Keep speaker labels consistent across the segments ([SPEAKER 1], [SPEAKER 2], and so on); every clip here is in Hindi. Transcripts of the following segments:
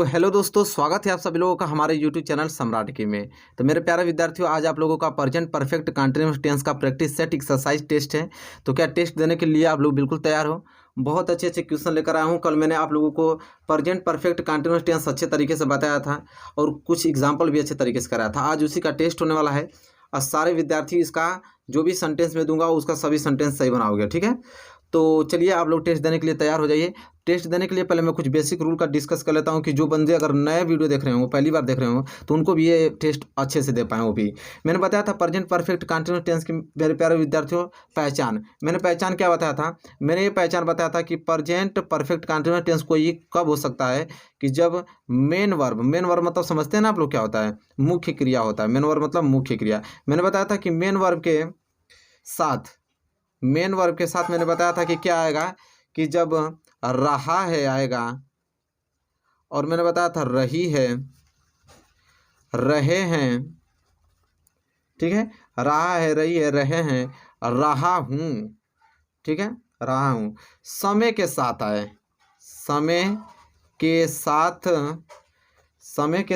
[SPEAKER 1] हेलो दोस्तों, स्वागत है आप सभी लोगों का हमारे यूट्यूब चैनल सम्राट की में। तो मेरे प्यारे विद्यार्थियों, आज आप लोगों का प्रेजेंट परफेक्ट कंटिन्यूअस टेंस का प्रैक्टिस सेट एक्सरसाइज टेस्ट है। तो क्या टेस्ट देने के लिए आप लोग बिल्कुल तैयार हो? बहुत अच्छे अच्छे क्वेश्चन लेकर आया हूँ। कल मैंने आप लोगों को प्रेजेंट परफेक्ट कंटिन्यूअस टेंस अच्छे तरीके से बताया था और कुछ एग्जाम्पल भी अच्छे तरीके से कराया था। आज उसी का टेस्ट होने वाला है और सारे विद्यार्थी इसका जो भी सेंटेंस में दूंगा उसका सभी सेंटेंस सही बनाओगे, ठीक है? तो चलिए आप लोग टेस्ट देने के लिए तैयार हो जाइए। टेस्ट देने के लिए पहले मैं कुछ बेसिक रूल का डिस्कस कर लेता हूं कि जो बंदे अगर नए वीडियो देख रहे हो, पहली बार देख रहे हो, तो उनको भी ये टेस्ट अच्छे से दे पाएँ। वो भी मैंने बताया था प्रेजेंट परफेक्ट कंटिन्यूअस टेंस की मेरे प्यारे विद्यार्थियों पहचान। मैंने पहचान क्या बताया था? मैंने ये पहचान बताया था कि प्रेजेंट परफेक्ट कंटिन्यूअस टेंस कोई कब हो सकता है कि जब मेन वर्ब मतलब समझते हैं ना आप लोग क्या होता है? मुख्य क्रिया होता है। मेन वर्ब मतलब मुख्य क्रिया। मैंने बताया था कि मेन वर्ब के साथ मैंने बताया था कि क्या आएगा कि जब रहा है आएगा, और मैंने बताया था रही है, रहे हैं, ठीक है? रहा है, रही है, रहे हैं, रहा हूँ, ठीक है? रहा हूँ। समय के साथ आए, समय के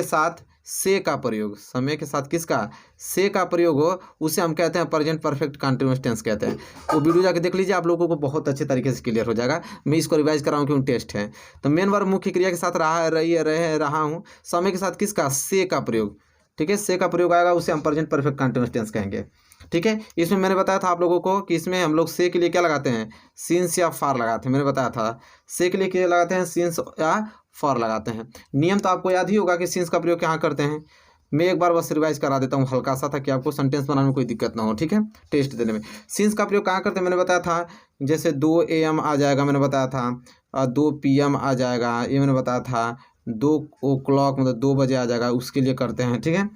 [SPEAKER 1] साथ से का प्रयोग, समय के साथ किसका? से का प्रयोग हो, उसे हम कहते हैं प्रेजेंट परफेक्ट कंटिन्यूअस टेंस कहते हैं। वो वीडियो जाके देख लीजिए, आप लोगों को बहुत अच्छे तरीके से क्लियर हो जाएगा। मैं इसको रिवाइज कर रहा हूँ क्यों टेस्ट है। तो मेन वर्ब मुख्य क्रिया के साथ रहा है, रही है, रहे हैं, रहा हूँ। समय के साथ किसका? से का प्रयोग, ठीक है? से का प्रयोग आएगा, उसे हम प्रेजेंट परफेक्ट कंटिन्यूअस टेंस कहेंगे, ठीक है? इसमें मैंने बताया था आप लोगों को कि इसमें हम लोग से के लिए क्या लगाते हैं? सिंस या फॉर लगाते हैं। मैंने बताया था से के लिए क्या लगाते हैं? सिंस या फॉर लगाते हैं। नियम तो आपको याद ही होगा कि सिंस का प्रयोग कहाँ करते हैं। मैं एक बार बस रिवाइज करा देता हूँ हल्का सा, ताकि आपको सेंटेंस बनाने में कोई दिक्कत ना हो, ठीक है? टेस्ट देने में सिंस का प्रयोग कहाँ करते हैं मैंने बताया था। जैसे 2 AM आ जाएगा, मैंने बताया था 2 PM आ जाएगा, ये मैंने बताया था 2 o'clock मतलब 2 बजे आ जाएगा, उसके लिए करते हैं, ठीक है?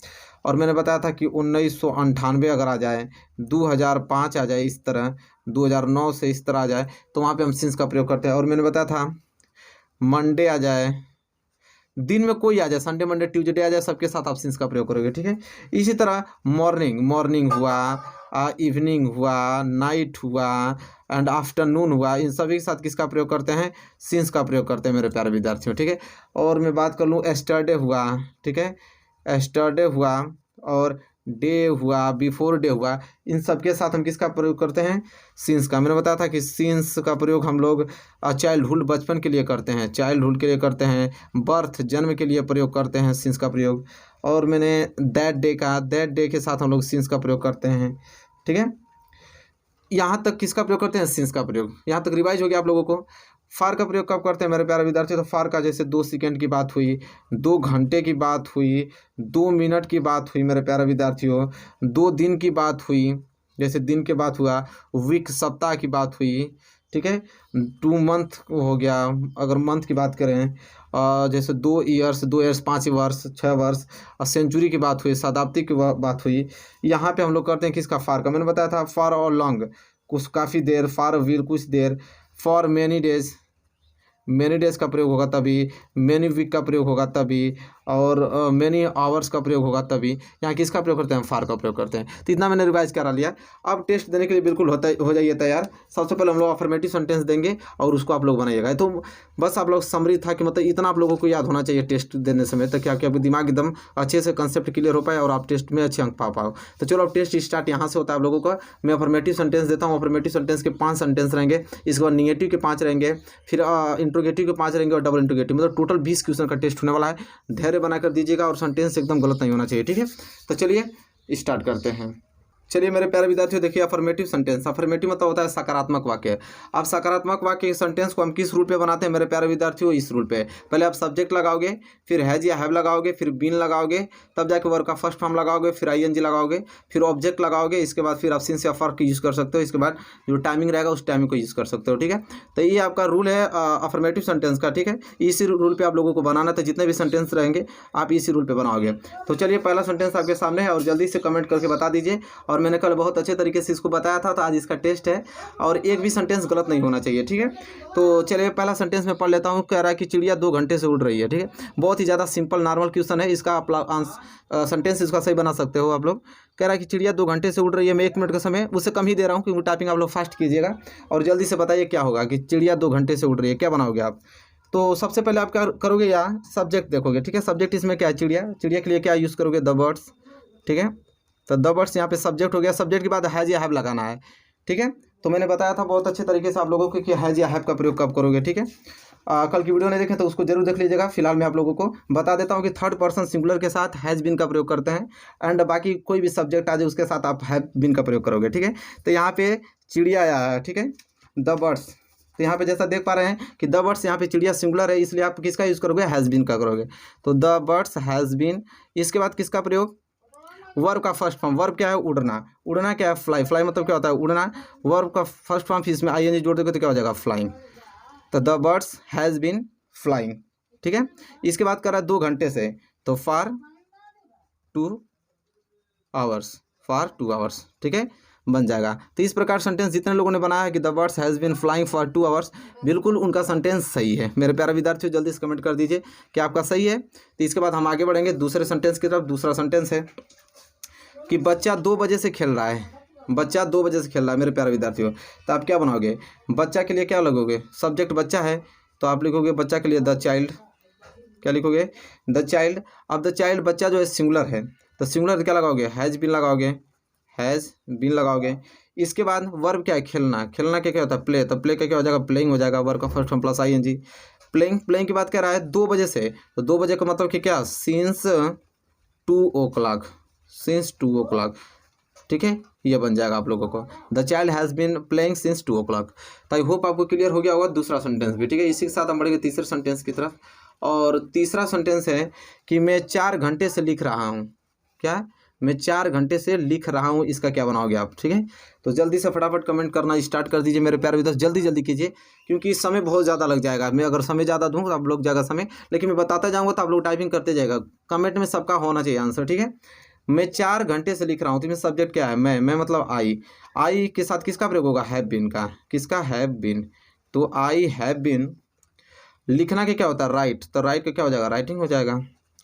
[SPEAKER 1] और मैंने बताया था कि 1998 अगर आ जाए, 2005 आ जाए, इस तरह 2009 से इस तरह आ जाए, तो वहाँ पे हम सिंस का प्रयोग करते हैं। और मैंने बताया था मंडे आ जाए, दिन में कोई आ जाए, संडे मंडे ट्यूसडे आ जाए, सबके साथ आप सिंस का प्रयोग करोगे, ठीक है? इसी तरह मॉर्निंग हुआ, इवनिंग हुआ, नाइट हुआ एंड आफ्टरनून हुआ, इन सभी के साथ किसका प्रयोग करते हैं? सिंस का प्रयोग करते हैं मेरे प्यारे विद्यार्थियों, ठीक है? और मैं बात कर लूँ एस्टरडे हुआ, ठीक है? एस्टरडे हुआ और डे हुआ, बिफोर डे हुआ, इन सब के साथ हम किसका प्रयोग करते हैं? सिंस का। मैंने बताया था कि सिंस का प्रयोग हम लोग चाइल्डहुड बचपन के लिए करते हैं, चाइल्डहुड के लिए करते हैं, बर्थ जन्म के लिए प्रयोग करते हैं सिंस का प्रयोग। और मैंने दैट डे के साथ हम लोग सिंस का प्रयोग करते हैं, ठीक है? यहाँ तक किसका प्रयोग करते हैं? सिंस का प्रयोग। यहाँ तक रिवाइज हो गया आप लोगों को। फार का प्रयोग कब करते हैं मेरे प्यारे विद्यार्थी? तो फार का जैसे 2 सेकंड की बात हुई, 2 घंटे की बात हुई, 2 मिनट की बात हुई मेरे प्यारे विद्यार्थियों, 2 दिन की बात हुई, जैसे दिन के बात हुआ, वीक सप्ताह की बात हुई, ठीक है? 2 मंथ हो गया अगर मंथ की बात करें, जैसे 2 ईयर्स 5 वर्ष 6 वर्ष, और सेंचुरी की बात हुई, शताब्दी की बात हुई। यहाँ पे हम लोग करते हैं किसका? फार का। मैंने बताया था फॉर और लॉन्ग, कुछ काफ़ी देर, फॉर वील कुछ देर, फॉर मैनी डेज का प्रयोग होगा तभी, मैनी वीक का प्रयोग होगा तभी, और मैनी आवर्स का प्रयोग होगा तभी। यहाँ किसका प्रयोग करते हैं? फार का प्रयोग करते हैं। तो इतना मैंने रिवाइज करा लिया। अब टेस्ट देने के लिए बिल्कुल हो जाइए तैयार। सबसे पहले हम लोग अफर्मेटिव सेंटेंस देंगे और उसको आप लोग बनाइएगा। तो बस आप लोग समरी था कि मतलब इतना आप लोगों को याद होना चाहिए टेस्ट देने समय तक, क्या आपके दिमाग एकदम अच्छे से कंसेप्ट क्लियर हो पाए और आप टेस्ट में अच्छे अंक पा पाओ। तो चलो अब टेस्ट स्टार्ट यहाँ से होता है आप लोगों का। मैं अफर्मेटिव सेंटेंस देता हूँ। अफर्मेटिव सेंटेंस के 5 सेंटेंस रहेंगे, इसके बाद निगेटिव के 5 रहेंगे, फिर इंट्रोगेटिव के 5 रहेंगे और डबल इंट्रोगेटिव, मतलब टोटल 20 क्वेश्चन का टेस्ट होने वाला है। धैर्य बनाकर दीजिएगा और सेंटेंस एकदम गलत नहीं होना चाहिए, ठीक है? तो चलिए स्टार्ट करते हैं। चलिए मेरे प्यारे विद्यार्थियों, देखिए अफर्मेटिव सेंटेंस। अफर्मेटिव मतलब होता है सकारात्मक वाक्य। अब सकारात्मक वाक्य के सेंटेंस को हम किस रूल पे बनाते हैं मेरे प्यारे विद्यार्थियों? इस रूल पे। पहले आप सब्जेक्ट लगाओगे, फिर हैज या हैव लगाओगे, फिर बीन लगाओगे, तब जाके वर्ब का फर्स्ट फॉर्म लगाओगे, फिर आईएनजी लगाओगे, फिर ऑब्जेक्ट लगाओगे, इसके बाद फिर आप सिंस या फॉर यूज़ कर सकते हो। इसके बाद जो टाइमिंग रहेगा उस टाइमिंग को यूज़ कर सकते हो, ठीक है? तो ये आपका रूल है अफर्मेटिव सेंटेंस का, ठीक है? इसी रूल पे आप लोगों को बनाना था। जितने भी सेंटेंस रहेंगे आप इसी रूल पे बनाओगे। तो चलिए पहला सेंटेंस आपके सामने है और जल्दी से कमेंट करके बता दीजिए। और मैंने कल बहुत अच्छे तरीके से इसको बताया था, तो आज इसका टेस्ट है और एक भी सेंटेंस गलत नहीं होना चाहिए, ठीक है? तो चलिए पहला सेंटेंस में पढ़ लेता हूँ। कह रहा है कि चिड़िया 2 घंटे से उड़ रही है, ठीक है? बहुत ही ज़्यादा सिंपल नॉर्मल क्वेश्चन है। इसका आप सेंटेंस इसका सही बना सकते हो आप लोग। कह रहा है कि चिड़िया 2 घंटे से उड़ रही है। मैं 1 मिनट का समय उससे कम ही दे रहा हूँ क्योंकि टाइपिंग आप लोग फास्ट कीजिएगा और जल्दी से बताइए क्या होगा कि चिड़िया 2 घंटे से उड़ रही है। क्या बनाओगे आप? तो सबसे पहले आप क्या करोगे, यहाँ सब्जेक्ट देखोगे, ठीक है। सब्जेक्ट इसमें क्या है, चिड़िया। चिड़िया के लिए क्या यूज़ करोगे, द बर्ड्स, ठीक है। तो द बर्ड्स यहाँ पे सब्जेक्ट हो गया। सब्जेक्ट के बाद हैज़ या हैव लगाना है, ठीक है। तो मैंने बताया था बहुत अच्छे तरीके से आप लोगों को कि हैज़ या हैव का प्रयोग कब करोगे, ठीक है। कल की वीडियो नहीं देखें तो उसको जरूर देख लीजिएगा। फिलहाल मैं आप लोगों को बता देता हूँ कि थर्ड पर्सन सिंगुलर के साथ हैज़ बीन का प्रयोग करते हैं, एंड बाकी कोई भी सब्जेक्ट आ जाए उसके साथ आप हैव बीन का प्रयोग करोगे, ठीक है। तो यहाँ पे चिड़िया आया है, ठीक है, द बर्ड्स। तो यहाँ पे जैसा देख पा रहे हैं कि द बर्ड्स, यहाँ पे चिड़िया सिंगुलर है, इसलिए आप किसका यूज़ करोगे, हैज़ बीन का करोगे। तो द बर्ड्स हैज़ बीन। इसके बाद किसका प्रयोग, वर्ब का फर्स्ट फॉर्म। वर्ब क्या है, उड़ना। उड़ना क्या है, फ्लाई। फ्लाई मतलब क्या होता है, उड़ना। वर्ब का फर्स्ट फॉर्म, फिर इसमें आईएनजी जोड़ दोगे तो क्या हो जाएगा, फ्लाइंग। तो the birds has been flying, ठीक है। इसके बाद कर रहा है 2 घंटे से, तो फॉर 2 आवर्स, फॉर 2 आवर्स, ठीक है, बन जाएगा। तो इस प्रकार सेंटेंस जितने लोगों ने बनाया है कि the birds has been flying for 2 hours, बिल्कुल उनका सेंटेंस सही है। मेरे प्यारे विद्यार्थियों, जल्दी से कमेंट कर दीजिए कि आपका सही है। तो इसके बाद हम आगे बढ़ेंगे दूसरे सेंटेंस की तरफ। दूसरा सेंटेंस है कि बच्चा 2 बजे से खेल रहा है। बच्चा 2 बजे से खेल रहा है मेरे प्यारे विद्यार्थियों। तो आप क्या बनाओगे, बच्चा के लिए क्या लगोगे, सब्जेक्ट बच्चा है तो आप लिखोगे बच्चा के लिए द चाइल्ड। क्या लिखोगे, द चाइल्ड। अब द चाइल्ड, बच्चा जो है सिंगुलर है, तो सिंगुलर क्या लगाओगे, हैज़ बीन लगाओगे, हैज़ बीन लगाओगे। इसके बाद वर्ब क्या है, खेलना। खेलना क्या होता है, प्ले। तो प्ले का क्या हो जाएगा, प्लेइंग हो जाएगा। वर्ब का first form plus ING, playing. Playing की बात कर रहा है 2 बजे से, तो 2 बजे का मतलब कि क्या, सिंस 2 o'clock, सिंस 2 o'clock, ठीक है। ये बन जाएगा आप लोगों को, the child has been playing since 2 o'clock। तो आई होप आपको क्लियर हो गया होगा दूसरा सेंटेंस भी, ठीक है। इसी के साथ हम बढ़ेंगे तीसरे सेंटेंस की तरफ। और तीसरा सेंटेंस है कि मैं 4 घंटे से लिख रहा हूँ। क्या, मैं 4 घंटे से लिख रहा हूँ, इसका क्या बनाओगे आप, ठीक है। तो जल्दी से फटाफट कमेंट करना स्टार्ट कर दीजिए मेरे प्यारे विद्यार्थी, जल्दी जल्दी कीजिए, क्योंकि समय बहुत ज़्यादा लग जाएगा। मैं अगर समय ज़्यादा दूँ तो आप लोग ज़्यादा समय, लेकिन मैं बताता जाऊँगा तो आप लोग टाइपिंग करते जाएगा। कमेंट में सबका होना चाहिए आंसर, ठीक है। मैं 4 घंटे से लिख रहा हूँ, तो इसमें सब्जेक्ट क्या है, मैं मतलब आई। आई के साथ किसका प्रयोग होगा, हैव बीन का। किसका, हैव बीन। तो आई हैव बीन। लिखना के क्या होता है, राइट। तो राइट का क्या हो जाएगा, राइटिंग हो जाएगा,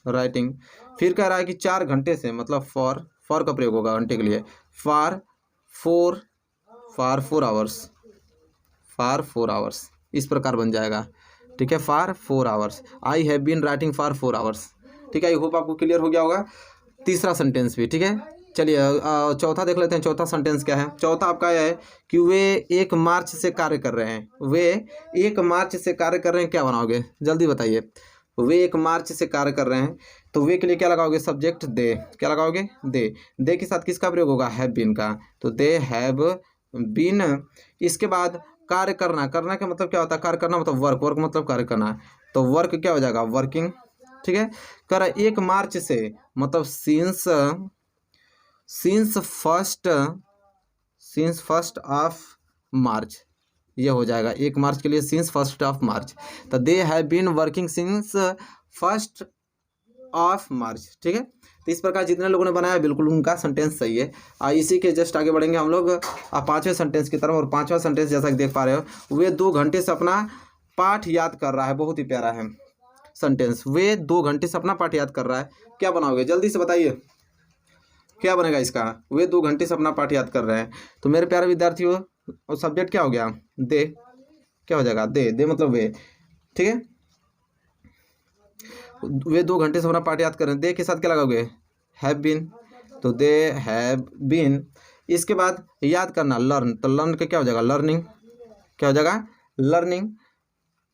[SPEAKER 1] राइटिंग। फिर कह रहा है कि 4 घंटे से, मतलब फॉर का प्रयोग होगा घंटे के लिए, फॉर 4 आवर्स, फॉर 4 आवर्स, इस प्रकार बन जाएगा, ठीक है। For 4 hours, I have been writing for 4 hours, ठीक है। आई होप आपको क्लियर हो गया होगा तीसरा सेंटेंस भी, ठीक है। चलिए चौथा देख लेते हैं। चौथा सेंटेंस क्या है, चौथा आपका यह है कि वे 1 मार्च से कार्य कर रहे हैं। वे 1 मार्च से कार्य कर रहे हैं, क्या बनाओगे, जल्दी बताइए। वे 1 मार्च से कार्य कर रहे हैं, तो वे के लिए क्या लगाओगे, सब्जेक्ट दे। क्या लगाओगे, दे के साथ किसका प्रयोग होगा, हैव बीन का। तो दे हैव बीन। इसके बाद कार्य करना। करना का मतलब क्या होता है, कार्य करना मतलब वर्क। वर्क मतलब कार्य करना, तो वर्क क्या हो जाएगा, वर्किंग, ठीक है। कर 1 मार्च से मतलब सिंस फर्स्ट ऑफ मार्च, ये हो जाएगा 1 मार्च के लिए, सिंस फर्स्ट ऑफ मार्च। तो they have been working since first of March, ठीक है। तो इस प्रकार जितने लोगों ने बनाया बिल्कुल उनका सेंटेंस सही है। इसी के जस्ट आगे बढ़ेंगे हम लोग 5वें सेंटेंस की तरफ। और 5वां सेंटेंस जैसा कि देख पा रहे हो, वे 2 घंटे से अपना पाठ याद कर रहा है। बहुत ही प्यारा है सेंटेंस, वे 2 घंटे से अपना पाठ याद कर रहा है। क्या बनाओगे, जल्दी से बताइए क्या बनेगा इसका, वे 2 घंटे से अपना पाठ याद कर रहे हैं। तो मेरे प्यारे विद्यार्थियों, और सब्जेक्ट क्या हो गया, दे। क्या हो जाएगा, दे मतलब वे, ठीक है। वे 2 घंटे से अपना पाठ याद कर रहे हैं, दे के साथ क्या लगाओगे, हैव बीन। तो दे हैव बीन। इसके बाद याद करना, लर्न। तो लर्न का क्या हो जाएगा, लर्निंग। क्या हो जाएगा, लर्निंग।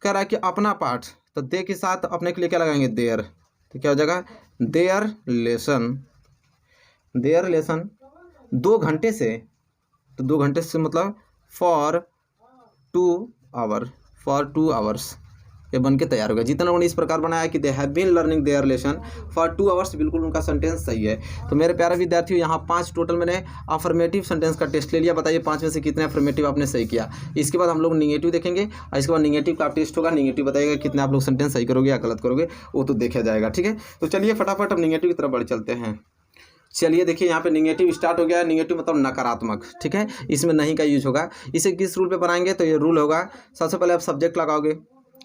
[SPEAKER 1] कह रहा है कि अपना पाठ, तो दे के साथ अपने के लिए क्या लगाएंगे, देयर। तो क्या हो जाएगा, देयर लेसन। देयर लेसन 2 घंटे से, तो 2 घंटे से मतलब फॉर 2 आवर, फॉर 2 आवर्स, ये बन के तैयार हो गया। जितने लोगों ने इस प्रकार बनाया कि they have been learning their lesson for 2 hours, बिल्कुल उनका सेंटेंस सही है। तो मेरे प्यारे विद्यार्थियों, यहाँ 5 टोटल मैंने अफर्मेटिव सेंटेंस का टेस्ट ले लिया। बताइए 5 में से कितने अफर्मेटिव आपने सही किया। इसके बाद हम लोग निगेटिव देखेंगे, और इसके बाद निगेटिव का टेस्ट होगा। निगेटिव बताइएगा कितने आप लोग सेंटेंस सही करोगे या गलत करोगे, वो तो देखा जाएगा, ठीक है। तो चलिए फटाफट अब निगेटिव की तरफ बढ़ चलते हैं। चलिए देखिए, यहाँ पे निगेटिव स्टार्ट हो गया है। निगेटिव मतलब नकारात्मक, ठीक है। इसमें नहीं का यूज होगा। इसे किस रूल पे बनाएंगे, तो ये रूल होगा, सबसे पहले आप सब्जेक्ट लगाओगे,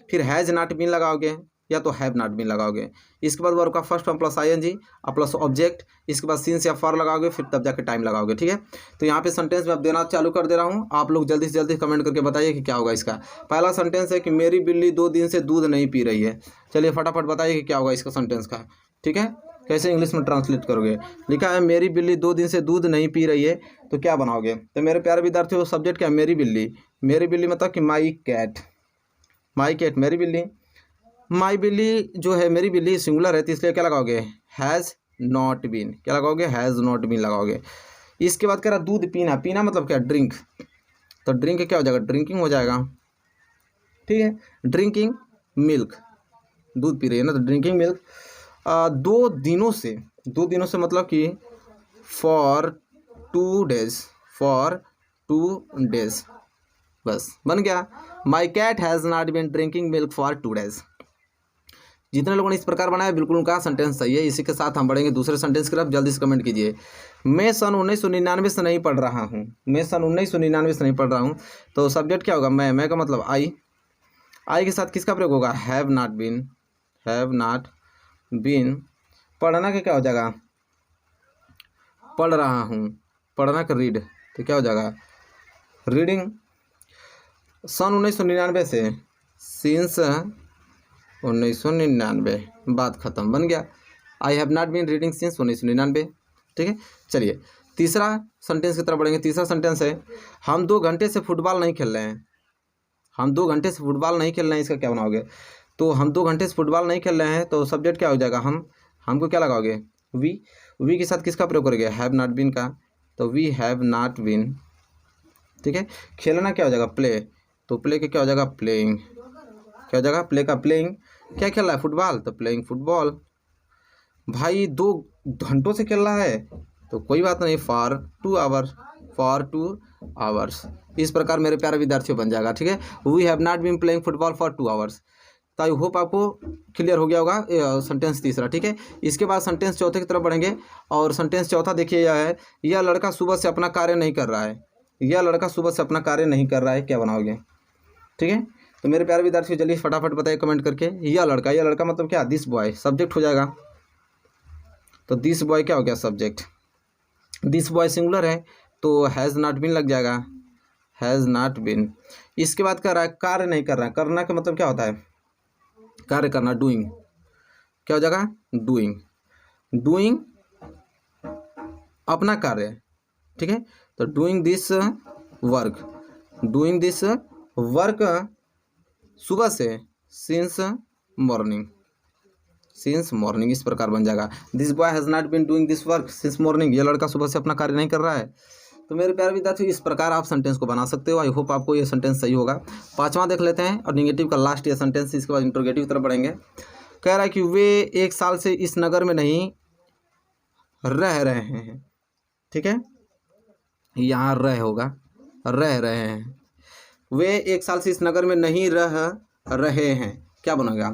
[SPEAKER 1] फिर हैज़ नॉट बीन लगाओगे, या तो हैव नॉट बीन लगाओगे। इसके बाद वर्ब का फर्स्ट फॉर्म प्लस आईएनजी और प्लस ऑब्जेक्ट, इसके बाद सिंस या फॉर लगाओगे, फिर तब जाके टाइम लगाओगे। ठीक है, तो यहाँ पे सेंटेंस में अब देना चालू कर दे रहा हूँ, आप लोग जल्दी से जल्दी कमेंट करके बताइए कि क्या होगा इसका। पहला सेंटेंस है कि मेरी बिल्ली 2 दिन से दूध नहीं पी रही है। चलिए फटाफट बताइए कि क्या होगा इसका सेंटेंस का। ठीक है, कैसे इंग्लिश में ट्रांसलेट करोगे। लिखा है मेरी बिल्ली 2 दिन से दूध नहीं पी रही है, तो क्या बनाओगे। तो मेरे प्यारे विद्यार्थियों, सब्जेक्ट क्या है, मेरी बिल्ली। मेरी बिल्ली मतलब कि माई कैट, माई कैट मेरी बिल्ली। माई बिल्ली जो है, मेरी बिल्ली सिंगुलर है, तो इसलिए क्या लगाओगे, हैज़ नॉट बीन। क्या लगाओगे, हैज़ नॉट बीन लगाओगे। इसके बाद कह रहा दूध पीना, पीना मतलब क्या, ड्रिंक। तो ड्रिंक क्या हो जाएगा, ड्रिंकिंग हो जाएगा। ठीक है, ड्रिंकिंग मिल्क, दूध पी रही है ना, तो ड्रिंकिंग मिल्क। 2 दिनों से, 2 दिनों से मतलब कि फॉर 2 डेज, फॉर 2 डेज, बस बन गया। My cat has not been drinking milk for 2 days. जितने लोगों ने इस प्रकार बनाया बिल्कुल उनका सेंटेंस सही है। इसी के साथ हम बढ़ेंगे दूसरे सेंटेंस की तरफ, जल्दी से कमेंट कीजिए। मैं सन 1999 से नहीं पढ़ रहा हूँ, मैं सन 1999 से नहीं पढ़ रहा हूँ, तो सब्जेक्ट क्या होगा, मैं का मतलब आई। आई के साथ किसका प्रयोग होगा, have not been, have not been. पढ़ना के क्या हो जाएगा, पढ़ रहा हूँ, पढ़ना का रीड, तो क्या हो जाएगा, रीडिंग। सन 1999 से, सिंस 1999, बात खत्म, बन गया। I have not been reading since 1999। ठीक है, चलिए तीसरा सेंटेंस की तरफ बढ़ेंगे। तीसरा सेंटेंस है हम 2 घंटे से फुटबॉल नहीं खेल रहे हैं, हम 2 घंटे से फुटबॉल नहीं खेल रहे हैं, इसका क्या बनाओगे। तो हम 2 घंटे से फुटबॉल नहीं खेल रहे हैं, तो सब्जेक्ट क्या हो जाएगा, हमको क्या लगाओगे, वी के साथ किसका प्रयोग करोगे, हैव नॉट बीन का, तो वी हैव नॉट बीन। ठीक है, खेलना क्या हो जाएगा, प्ले, तो प्ले के क्या हो जाएगा, प्लेइंग। क्या हो जाएगा, प्ले का प्लेइंग। क्या खेल रहा है, फुटबॉल, तो प्लेइंग फुटबॉल। भाई 2 घंटों से खेल रहा है, तो कोई बात नहीं, फॉर 2 आवर्स, फॉर 2 आवर्स। इस प्रकार मेरे प्यारे विद्यार्थियों बन जाएगा। ठीक है, we have not been playing football for 2 hours. तो आई होप आपको क्लियर हो गया होगा सेंटेंस तीसरा। ठीक है, इसके बाद सेंटेंस चौथे की तरफ बढ़ेंगे, और सेंटेंस चौथा देखिए यह है, यह लड़का सुबह से अपना कार्य नहीं कर रहा है, यह लड़का सुबह से अपना कार्य नहीं कर रहा है, क्या बनाओगे। ठीक है, तो मेरे प्यारे विद्यार्थियों जल्दी फटाफट बताइए कमेंट करके। यह लड़का मतलब क्या, दिस बॉय, सब्जेक्ट हो जाएगा। तो दिस बॉय क्या हो गया, सब्जेक्ट। दिस बॉय सिंगुलर है, तो हैज़ नॉट बीन लग जाएगा, हैज़ नॉट बीन। इसके बाद कह रहा है कार्य नहीं कर रहा है, करना का मतलब क्या होता है, कार्य करना, डूइंग। क्या हो जाएगा, डूइंग, डूइंग अपना कार्य। ठीक है, तो doing this work, doing this work सुबह से, सिंस मॉर्निंग, सिंस मॉर्निंग, इस प्रकार बन जाएगा। This boy has not been doing this work since morning, यह लड़का सुबह से अपना कार्य नहीं कर रहा है। तो मेरे प्यारे विद्यार्थियों इस प्रकार आप सेंटेंस को बना सकते हो। आई होप आपको ये सेंटेंस सही होगा। 5वां देख लेते हैं, और निगेटिव का लास्ट ये सेंटेंस, इसके बाद इंट्रोगेटिव की तरफ बढ़ेंगे। कह रहा है कि वे 1 साल से इस नगर में नहीं रह रहे हैं। ठीक है, यहाँ रह होगा, रह रहे हैं। वे 1 साल से इस नगर में नहीं रह रहे हैं, क्या बनेगा,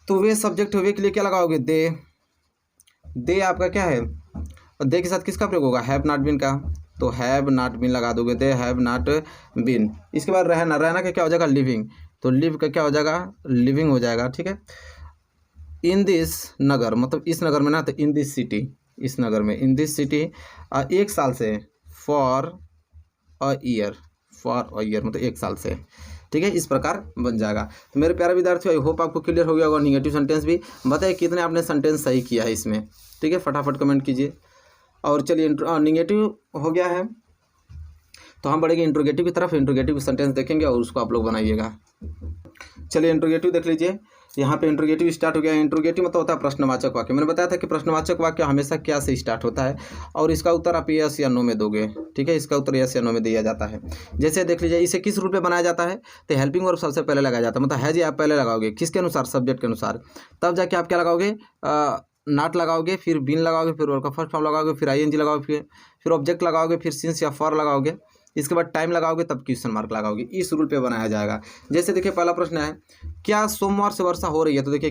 [SPEAKER 1] तो वे सब्जेक्ट, वे के लिए क्या लगाओगे, दे आपका क्या है, और दे के साथ किसका प्रयोग होगा, हैव नॉट बीन का, तो हैव नॉट बीन लगा दोगे, दे हैव नॉट बीन। इसके बाद रहना, रहना का क्या हो जाएगा, लिविंग, तो लिव का क्या हो जाएगा, लिविंग हो जाएगा। ठीक है, इन दिस नगर मतलब इस नगर में ना, तो इन दिस सिटी, इस नगर में, इन दिस सिटी 1 साल से, for a year, for a year मतलब 1 साल से। ठीक है, इस प्रकार बन जाएगा। तो मेरे प्यारे विद्यार्थियों आई होप आपको क्लियर हो गया होगा। निगेटिव सेंटेंस भी बताइए कितने आपने सेंटेंस सही किया है इसमें। ठीक है, फटाफट कमेंट कीजिए। और चलिए निगेटिव हो गया है, तो हम बढ़ेंगे इंट्रोगेटिव की तरफ। इंट्रोगेटिव सेंटेंस देखेंगे और उसको आप लोग बनाइएगा। चलिए इंट्रोगेटिव देख लीजिए। यहाँ पे इंट्रोगेटिव स्टार्ट हो गया। इंट्रोगेटिव मतलब होता है प्रश्नवाचक वाक्य। मैंने बताया था कि प्रश्नवाचक वाक्य हमेशा क्या से स्टार्ट होता है, और इसका उत्तर आप यस या नो में दोगे। ठीक है, इसका उत्तर यस या नो में दिया जाता है। जैसे देख लीजिए, इसे किस रूप में बनाया जाता है, तो हेल्पिंग वर्ब सबसे पहले लगाया जाता है। मतलब है जी आप पहले लगाओगे, किसके अनुसार, सब्जेक्ट के अनुसार। तब जाके आप क्या लगाओगे, नॉट लगाओगे, फिर बीन लगाओगे, फिर वर्ब का फर्स्ट फॉर्म लगाओगे, फिर आईएनजी लगाओगे, फिर ऑब्जेक्ट लगाओगे, फिर सिंस या फॉर लगाओगे, इसके बाद टाइम लगाओगे, तब क्वेश्चन मार्क लगाओगे। इस रूल पे बनाया जाएगा। जैसे देखिए पहला प्रश्न है, क्या सोमवार से वर्षा हो रही है, तो देखिए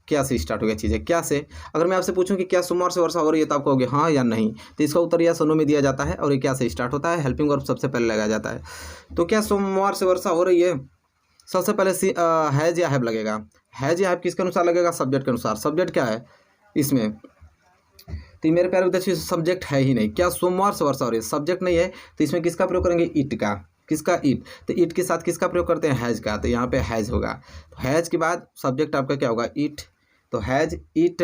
[SPEAKER 1] क्या से स्टार्ट हो गया चीज़ है, क्या से। अगर मैं आपसे पूछूं कि क्या सोमवार से वर्षा हो रही है, तो आप कहोगे हाँ या नहीं, तो इसका उत्तर या नो में दिया जाता है। और ये क्या से स्टार्ट होता है, हेल्पिंग वर्ब सबसे पहले लगाया जाता है। तो क्या सोमवार से वर्षा हो रही है, सबसे पहले हैज़ या हैव लगेगा। हैज या हैव किसके अनुसार लगेगा, सब्जेक्ट के अनुसार। सब्जेक्ट क्या है इसमें, तो ये मेरे प्यारे विद्यार्थी सब्जेक्ट है ही नहीं, क्या सोमवार से वर्षा हो रही है, सब्जेक्ट नहीं है, तो इसमें किसका प्रयोग करेंगे, इट का। किसका, इट। तो इट के साथ किसका प्रयोग करते हैं, हैज का, तो यहाँ पे हैज होगा। तो हैज के बाद सब्जेक्ट आपका क्या होगा, इट। तो हैज इट,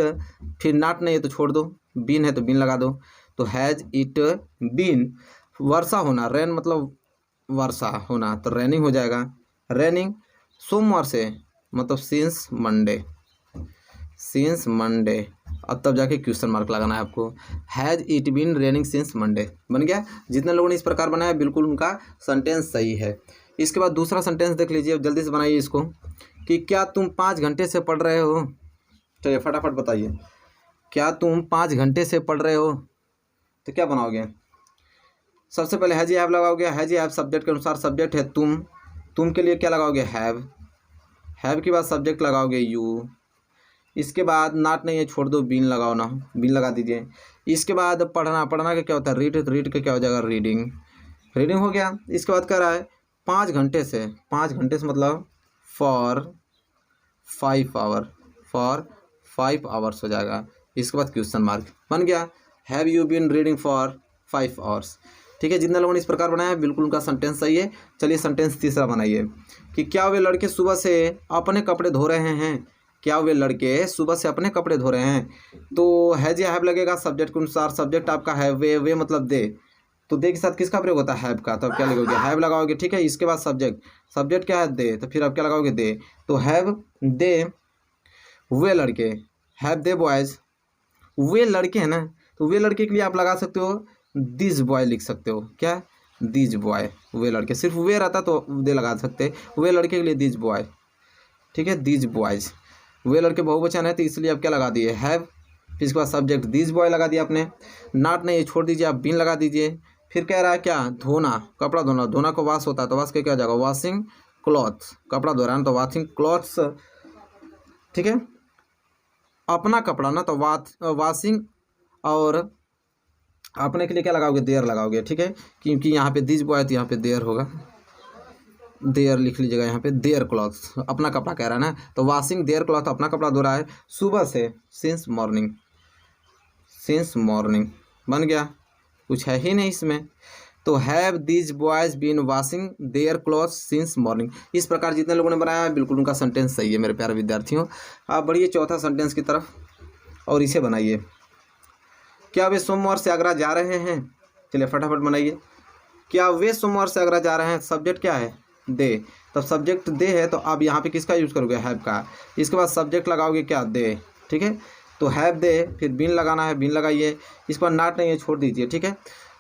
[SPEAKER 1] फिर नॉट नहीं है तो छोड़ दो, बीन है तो बीन लगा दो। तो हैज इट बीन, वर्षा होना, रेन मतलब वर्षा होना, तो रेनिंग हो जाएगा। रेनिंग सोमवार से मतलब सिंस मंडे, सिंस मंडे। अब तब जाके क्वेश्चन मार्क लगाना है आपको। Has it been raining since Monday, बन गया। जितने लोगों ने इस प्रकार बनाया बिल्कुल उनका सेंटेंस सही है। इसके बाद दूसरा सेंटेंस देख लीजिए, अब जल्दी से बनाइए इसको, कि क्या तुम 5 घंटे से पढ़ रहे हो। चलिए फटाफट बताइए, क्या तुम 5 घंटे से पढ़ रहे हो, तो क्या बनाओगे। सबसे पहले हैज हैव लगाओगे, हैज हैव सब्जेक्ट के अनुसार, सब्जेक्ट है तुम के लिए क्या लगाओगे, हैव। हैव के बाद सब्जेक्ट लगाओगे यू। इसके बाद नॉट नहीं है छोड़ दो, बीन लगाओ ना, बीन लगा दीजिए। इसके बाद पढ़ना, पढ़ना का क्या होता है, रीड, तो रीड का क्या हो जाएगा, रीडिंग। रीडिंग हो गया। इसके बाद कह रहा है 5 घंटे से, 5 घंटे से मतलब फॉर 5 आवर, फॉर 5 आवर्स हो जाएगा। इसके बाद क्वेश्चन मार्क, बन गया। Have you been reading for 5 hours. ठीक है, जितने लोगों ने इस प्रकार बनाया है बिल्कुल उनका सेंटेंस सही है। चलिए सेंटेंस तीसरा बनाइए, कि क्या वे लड़के सुबह से अपने कपड़े धो रहे हैं, क्या वे लड़के सुबह से अपने कपड़े धो रहे हैं। तो हैज या हैव लगेगा सब्जेक्ट के अनुसार, सब्जेक्ट आपका है वे मतलब दे, तो दे के साथ किसका प्रयोग होता है, हैव का, तो अब क्या लगोगे, हैव लगाओगे। ठीक है, इसके बाद सब्जेक्ट, सब्जेक्ट क्या है, दे, तो फिर आप क्या लगाओगे, दे। तो हैव दे वे लड़के, हैव दे बॉयज, वे लड़के हैं ना, तो वे लड़के के लिए आप लगा सकते हो दिस बॉय लिख सकते हो, क्या, दिस बॉय, वे लड़के। सिर्फ वे रहता तो दे लगा सकते, वे लड़के के लिए दिस बॉय। ठीक है, दिस बॉयज, वे लड़के बहुवचन है तो इसलिए आप क्या लगा दिए, हैव। फिर इसके बाद सब्जेक्ट दिस बॉय लगा दिया आपने। नॉट नहीं छोड़ दीजिए, आप बीन लगा दीजिए। फिर कह रहा है क्या, धोना, कपड़ा धोना, धोना को वाश होता है तो वाश के क्या हो जाएगा, वॉशिंग क्लॉथ्स, कपड़ा धो रहा है तो वॉशिंग क्लॉथ्स। ठीक है, अपना कपड़ा ना तो वॉशिंग, और अपने के लिए क्या लगाओगे, देयर लगाओगे। ठीक है, क्योंकि यहाँ पे दिस बॉय तो यहाँ पे देयर होगा, देयर लिख लीजिएगा यहाँ पे, देयर क्लॉथ्स, अपना कपड़ा कह रहा है ना, तो वॉशिंग देयर क्लॉथ, अपना कपड़ा धो रहा है सुबह से, सिंस मॉर्निंग, सिंस मॉर्निंग, बन गया। कुछ है ही नहीं इसमें। तो have these boys been washing their clothes since morning. इस प्रकार जितने लोगों ने बनाया है बिल्कुल उनका सेंटेंस सही है मेरे प्यारे विद्यार्थियों। आप बढ़िए चौथा सेंटेंस की तरफ और इसे बनाइए, क्या वे सोमवार से आगरा जा रहे हैं। चलिए फटाफट बनाइए, क्या वे सोमवार से आगरा जा रहे हैं, सब्जेक्ट क्या है, दे, तब सब्जेक्ट दे है तो आप यहाँ पे किसका यूज़ करोगे, हैव का। इसके बाद सब्जेक्ट लगाओगे क्या, दे। ठीक है, तो हैव दे, फिर बीन लगाना है, बीन लगाइए। इस पर नॉट नहीं है छोड़ दीजिए। ठीक है,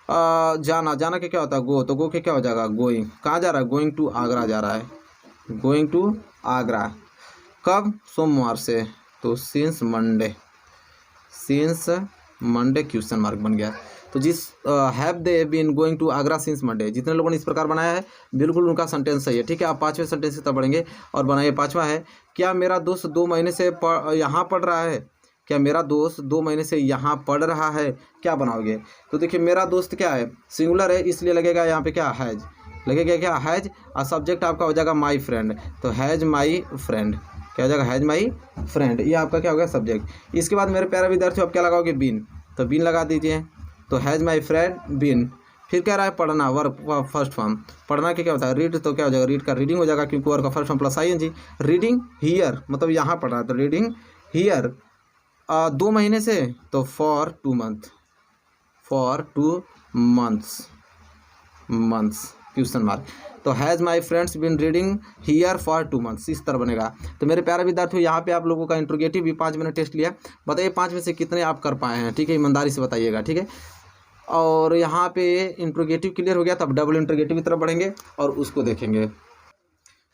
[SPEAKER 1] जाना, जाना के क्या होता है, गो, तो गो के क्या हो जाएगा, गोइंग। कहाँ जा रहा है, गोइंग टू आगरा जा रहा है, गोइंग टू आगरा। कब, सोमवार से, तो since Monday, since Monday, question mark बन गया। तो जिस have they been going to Agra since Monday, जितने लोगों ने इस प्रकार बनाया है बिल्कुल उनका सेंटेंस सही है। ठीक है, आप पाँचवें सेंटेंस की तरफ बढ़ेंगे और बनाइए। पाँचवा है, क्या मेरा दोस्त 2 महीने से यहाँ पढ़ रहा है, क्या मेरा दोस्त 2 महीने से यहाँ पढ़ रहा है, क्या बनाओगे। तो देखिए मेरा दोस्त क्या है, सिंगुलर है इसलिए लगेगा यहाँ पे क्या, हैज लगेगा, क्या हैज, और सब्जेक्ट आपका हो जाएगा माई फ्रेंड, तो हैज माई फ्रेंड, क्या हो जाएगा, हैज माई फ्रेंड, ये आपका क्या होगा, सब्जेक्ट। इसके बाद मेरे प्यारे विद्यार्थियों आप क्या लगाओगे, बीन, तो बीन लगा दीजिए, तो हैज माई फ्रेंड बीन। फिर कह रहा है पढ़ना, वर्क फर्स्ट फॉर्म, पढ़ना के क्या होता है, रीड, तो क्या हो जाएगा, रीड का रीडिंग हो जाएगा, क्योंकि वर्क का first form plus ING। Reading here मतलब यहाँ पढ़ रहा है, तो रीडिंग हियर। 2 महीने से, तो for 2 month, for 2 months, months, question mark. तो has my friends been reading here for 2 months, इस तरह बनेगा। तो मेरे प्यारे विद्यार्थियों यहाँ पे आप लोगों का इंट्रोगेटिव भी 5 मिनट टेस्ट लिया, बताइए 5 में से कितने आप कर पाए हैं। ठीक है, ईमानदारी से बताइएगा। ठीक है, और यहाँ पे इंट्रोगेटिव क्लियर हो गया, तब डबल इंट्रोगेटिव की तरफ बढ़ेंगे और उसको देखेंगे।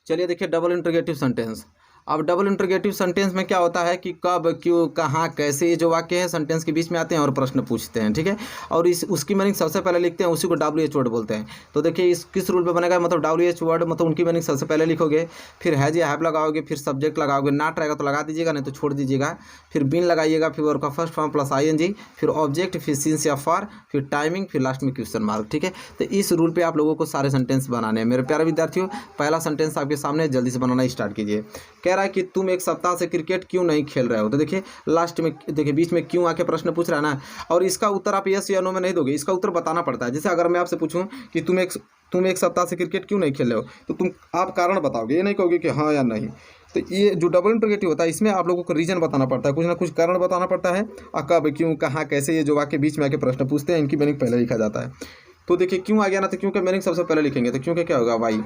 [SPEAKER 1] चलिए देखिए डबल इंट्रोगेटिव सेंटेंस। अब डबल इंट्रोगेटिव सेंटेंस में क्या होता है कि कब, क्यों, कहाँ, कैसे, ये जो वाक्य है सेंटेंस के बीच में आते हैं और प्रश्न पूछते हैं। ठीक है, और उसकी मीनिंग सबसे पहले लिखते हैं, उसी को WH वर्ड बोलते हैं। तो देखिए इस किस रूल पे बनेगा, मतलब WH वर्ड मतलब उनकी मीनिंग सबसे पहले लिखोगे, फिर हैज या हैव लगाओगे, फिर सब्जेक्ट लगाओगे, नॉट रहेगा तो लगा दीजिएगा, नहीं तो छोड़ दीजिएगा, फिर बीन लगाइएगा, फिर वर्ब का फर्स्ट फॉर्म प्लस ING, फिर ऑब्जेक्ट, फिर सिंस या फॉर, फिर टाइमिंग, फिर लास्ट में क्वेश्चन मार्क। ठीक है, तो इस रूल पर आप लोगों को सारे सेंटेंस बनाने हैं। मेरे प्यारे विद्यार्थियों पहला सेंटेंस आपके सामने, जल्दी से बनाना स्टार्ट कीजिए। कह रहा है कि तुम एक सप्ताह से क्रिकेट क्यों नहीं खेल रहे हो। तो देखिए लास्ट में, देखिए बीच में क्यों आके प्रश्न पूछ रहा है ना, और इसका उत्तर आप यस या नो में नहीं दोगे, इसका उत्तर बताना पड़ता है। जैसे अगर मैं आपसे पूछूं कि तुम एक सप्ताह से क्रिकेट क्यों नहीं खेल रहे हो, तो आप कारण बताओगे, ये नहीं कहोगे कि हाँ या नहीं। तो ये जो डबल इंटरोगेटिव होता है इसमें आप लोगों को रीजन बताना पड़ता है, कुछ ना कुछ कारण बताना पड़ता है, और कब क्यों कहाँ कैसे, ये जो वाक्य बीच में आके प्रश्न पूछते हैं इनकी मीनिंग पहले लिखा जाता है। तो देखिए क्यों आ गया ना, तो क्यों का मीनिंग सबसे पहले लिखेंगे, तो क्यों का क्या होगा वाई,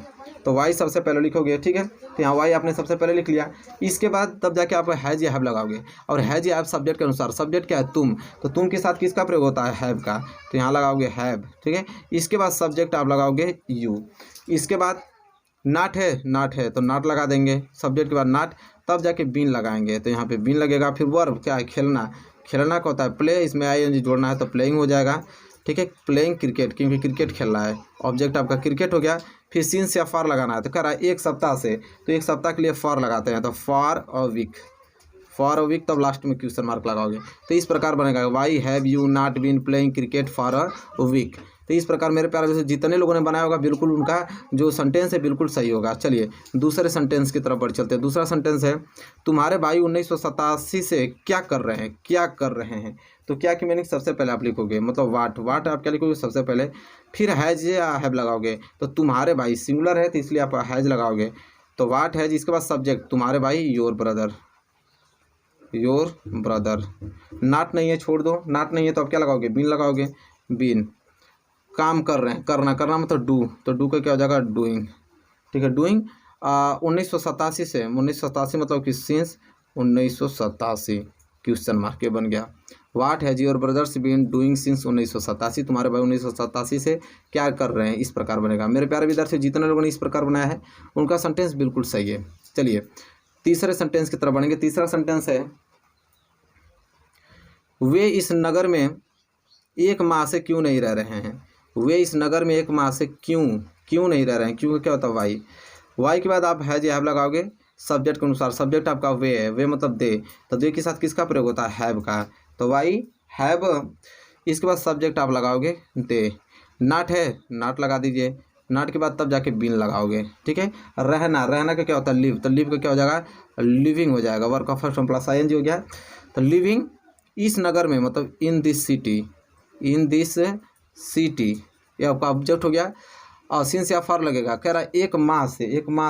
[SPEAKER 1] तो वाई सबसे पहले लिखोगे, ठीक है। तो यहाँ वाई आपने सबसे पहले लिख लिया। इसके बाद तब जाके आप हैज या हैव लगाओगे, और हैज या हैव सब्जेक्ट के अनुसार, सब्जेक्ट क्या है तुम, तो तुम के साथ किसका प्रयोग होता है हैव का, तो यहाँ लगाओगे हैव, ठीक है। इसके बाद सब्जेक्ट आप लगाओगे यू। इसके बाद नाट है तो नाट लगा देंगे, सब्जेक्ट के बाद नाट, तब जाके बीन लगाएंगे, तो यहाँ पे बीन लगेगा। फिर वर्ब क्या है खेलना, खेलना का होता है प्ले, इसमें ING जोड़ना है तो प्लेइंग हो जाएगा, ठीक है। प्लेइंग क्रिकेट, क्योंकि क्रिकेट खेल रहा है, ऑब्जेक्ट आपका क्रिकेट हो गया। फिर सिंस या फॉर लगाना है, तो कह रहा है एक सप्ताह से, तो एक सप्ताह के लिए फॉर लगाते हैं, तो फॉर अ वीक, तब लास्ट में क्वेश्चन मार्क लगाओगे। तो इस प्रकार बनेगा why have you not been playing cricket for a week. तो इस प्रकार मेरे प्यारे वैसे जितने लोगों ने बनाया होगा बिल्कुल उनका जो सेंटेंस है बिल्कुल सही होगा। चलिए दूसरे सेंटेंस की तरफ बढ़ चलते हैं। दूसरा सेंटेंस है तुम्हारे भाई 1987 से क्या कर रहे हैं। तो क्या की मीनिंग सबसे पहले आप लिखोगे, मतलब वाट आप क्या लिखोगे सबसे पहले, फिर हैज या हैव लगाओगे। तो तुम्हारे भाई सिंगुलर है तो इसलिए आप हैज लगाओगे, तो वाट हैज। इसके बाद सब्जेक्ट तुम्हारे भाई योर ब्रदर। नाट नहीं है छोड़ दो, नाट नहीं है तो आप क्या लगाओगे बीन लगाओगे, बीन। काम कर रहे हैं, करना मतलब डू, तो डू का क्या हो जाएगा डूइंग, ठीक है डूइंग। 1987 से, 1987 मतलब कि सिंस 1987 क्वेश्चन मार्क के बन गया। What has your brothers been doing since 1987, तुम्हारे भाई 1987 से क्या कर रहे हैं, इस प्रकार बनेगा। मेरे प्यारे विद्यार्थी जितने लोगों ने इस प्रकार बनाया है उनका सेंटेंस बिल्कुल सही है। चलिए तीसरे सेंटेंस की तरफ बढ़ेंगे। तीसरा सेंटेंस है वे इस नगर में एक माह से क्यों नहीं रह रहे हैं। वे इस नगर में एक माह से क्यों नहीं रह रहे हैं, क्यों क्या होता है वाई के बाद आप हैज या हैव लगाओगे सब्जेक्ट के अनुसार। सब्जेक्ट आपका वे है, वे मतलब दे, तो दे के साथ किसका प्रयोग होता है हैव का, तो वाई हैव। इसके बाद सब्जेक्ट आप लगाओगे दे। नाट है, नाट लगा दीजिए, नाट के बाद तब जाके बीन लगाओगे, ठीक है। रहना का क्या होता है लिव, तो लिव का क्या हो जाएगा लिविंग हो जाएगा, work of first plus ING हो गया। तो लिविंग इस नगर में मतलब इन दिस सिटी, ये आपका ऑब्जेक्ट हो गया। और सिंस या फॉर लगेगा, कह रहा है एक माह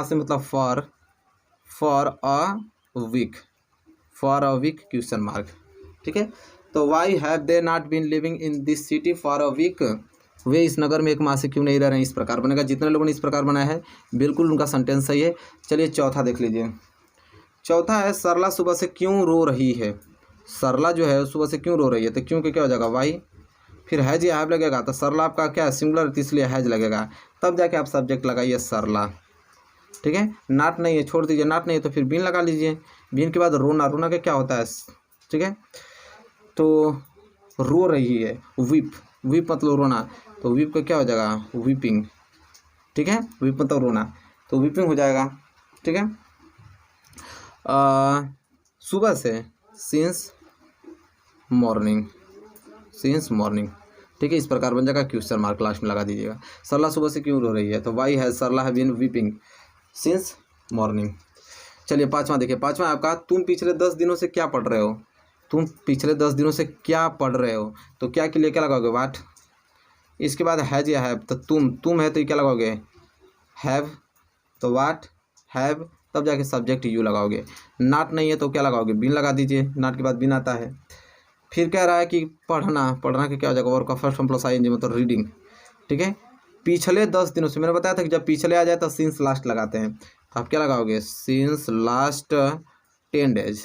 [SPEAKER 1] से मतलब for a week question mark, ठीक है। तो why have they not been living in this city for a week, वे इस नगर में एक माह से क्यों नहीं रह रहे हैं, इस प्रकार बनेगा। जितने लोगों ने इस प्रकार बनाया है बिल्कुल उनका सेंटेंस सही है। चलिए चौथा देख लीजिए। चौथा है सरला सुबह से क्यों रो रही है। सरला जो है सुबह से क्यों रो रही है, तो क्यों के क्या हो जाएगा वाई, फिर हैज या हैव लगेगा, तो सरला आपका क्या है सिंगुलर, इसलिए हैज लगेगा, तब जाके आप सब्जेक्ट लगाइए सरला, ठीक है। नाट नहीं है छोड़ दीजिए, नाट नहीं है तो फिर बीन लगा लीजिए। बीन के बाद रोना का क्या होता है, ठीक है। तो रो रही है वीप मतलब रोना, तो वीप का क्या हो जाएगा वीपिंग, ठीक है। वीप मतलब रोना, तो वीपिंग हो जाएगा, ठीक है। सुबह से सिंस मॉर्निंग, ठीक है। इस प्रकार बन जाएगा, क्वेश्चन मार्क लास्ट में लगा दीजिएगा। सरला सुबह से क्यों रो रही है, तो why has Sarla have been weeping since morning. चलिए पांचवा देखिए। पांचवा आपका तुम पिछले 10 दिनों से क्या पढ़ रहे हो, तो क्या के लिए क्या लगाओगे वाट। इसके बाद हैज या हैव, तो तुम है तो क्या लगाओगे हैव, तो वाट हैव, तब जाके सब्जेक्ट यू लगाओगे। नाट नहीं है तो क्या लगाओगे बीन लगा दीजिए, नाट के बाद बीन आता है। फिर कह रहा है कि पढ़ना का क्या हो जाएगा work of first form plus ING मतलब रीडिंग, ठीक है। पिछले 10 दिनों से, मैंने बताया था कि जब पिछले आ जाए तो सिंस लास्ट लगाते हैं, तो आप क्या लगाओगे सिंस लास्ट 10 डेज,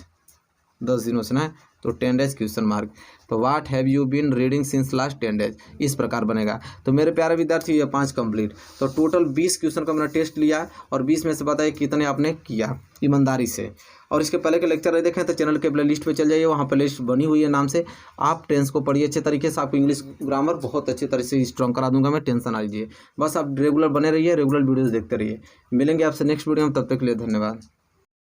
[SPEAKER 1] 10 दिनों से ना, तो 10 डेज क्वेश्चन मार्क। तो what have you been reading since last 10 days, इस प्रकार बनेगा। तो मेरे प्यारे विद्यार्थी ये 5 कंप्लीट। तो टोटल 20 क्वेश्चन का मैंने टेस्ट लिया और 20 में से बताइए कितने आपने किया ईमानदारी से। और इसके पहले के लेक्चर नहीं देखें तो चैनल के प्ले लिस्ट पर चल जाइए, वहाँ प्ले लिस्ट बनी हुई है नाम से। आप टेंस को पढ़िए अच्छे तरीके से, आपको इंग्लिश ग्रामर बहुत अच्छे तरह से स्ट्रॉन्ग करा दूंगा मैं, टेंशन आ लीजिए। बस आप रेगुलर बने रहिए, रेगुलर वीडियोज़ देखते रहिए। मिलेंगे आपसे नेक्स्ट वीडियो में, तब तक के लिए धन्यवाद।